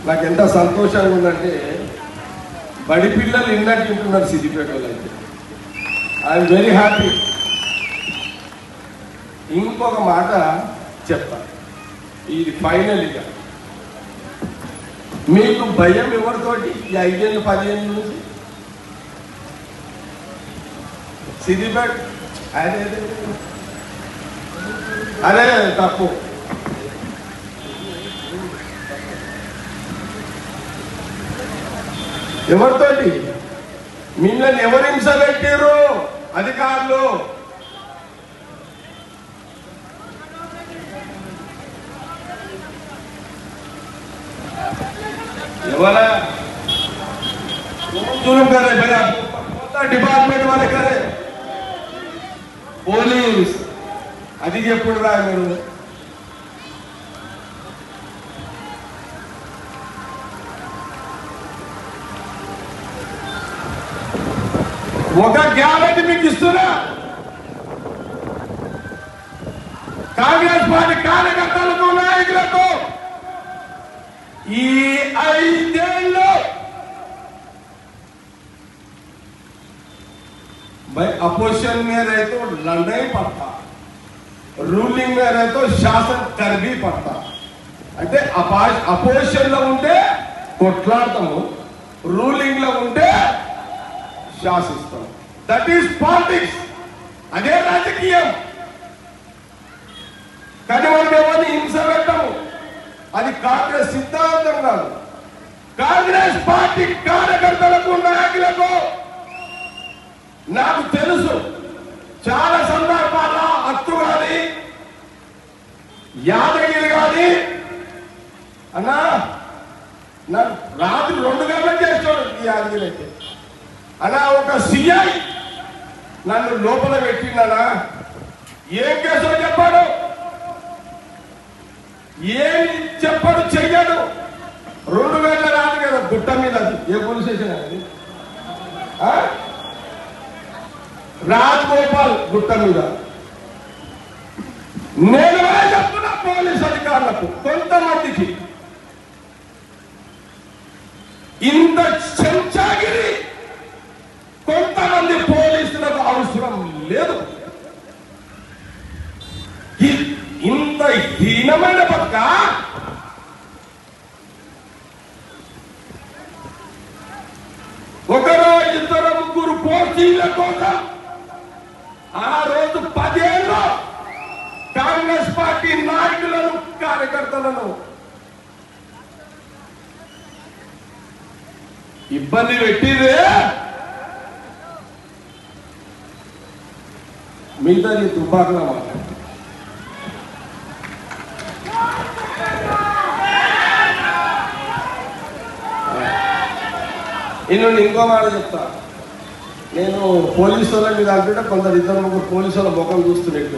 నాకు ఎంత సంతోషంగా ఉందంటే బడి పిల్లలు ఇన్నట్టు ఉంటున్నారు సిద్దిపేట వాళ్ళు అయితే. I'm very happy. ఇంకొక మాట చెప్తా, ఇది ఫైనల్గా. మీకు భయం ఎవరితోటి ఈ 5 ఏళ్ళు 10 ఏళ్ళ నుంచి సిద్దిపేట? అదే అదే తప్పు. ఎవరితోటి? మిమ్మల్ని ఎవరు హింస పెట్టారు? అధికారులు. ఎవరా? డిపార్ట్మెంట్ వాళ్ళే కరే, పోలీస్. అది చెప్పుడు రా మీరు. ఒక గ్యారెంటీ మీకు ఇస్తున్నా, కాంగ్రెస్ పార్టీ కార్యకర్తలకు నాయకులకు ఈ 5 ఏళ్ళు भाई अपोजिशन में रहे तो लड़ना ही पड़ता, रूलिंग में रहे तो शासन कर भी पड़ता. అంటే అపోజిషన్ లో ఉంటే కొట్లాడతాము, రూలింగ్ లో ఉంటే శాసిస్తాం. That is politics. అదే రాజకీయం. కానీ మనం ఎవరిని హింస పెట్టము. అది కాంగ్రెస్ సిద్ధాంతం కాదు. కాంగ్రెస్ పార్టీ కార్యకర్తలకు నాయకులకు నాకు తెలుసు, చాలా సందర్భాల్లో అత్తు కానీ యాదగిరి కానీ అన్నా నాకు రాత్రి 2 గంటలకు చేస్తాడు ఈ యాదగిరి అయితే. అన్నా ఒక సిఐ నన్ను లోపల పెట్టిందనా, ఏం కేసో చెప్పాడు, ఏమి చెప్పాడు, చెయ్యడు. 2 గంటల రాత్రి కదా గుట్ట మీద. అది ఏ పోలీస్ స్టేషన్ అది? రాజగోపాల్ గుట్ట మీద. నేను చెప్తున్నా పోలీస్ అధికారులకు, కొంతమందికి ఇంత చెంచాగిరి కొంతమంది పోలీసులకు అవసరం లేదు. ఇంత హీనమైన పక్క ఒకరో 2 3 పోస్టింగ్ల కోసం ఆ రోజు 10 ఏళ్ళు కాంగ్రెస్ పార్టీ నాయకులను కార్యకర్తలను ఇబ్బంది పెట్టిదే. మిగతాది తుపాకుల మాట. నేను ఇంకో మాట చెప్తా. నేను పోలీసు వాళ్ళ మీద అంటుంటే కొందరు 2 3 పోలీసు వాళ్ళ ముఖం చూస్తున్నట్టు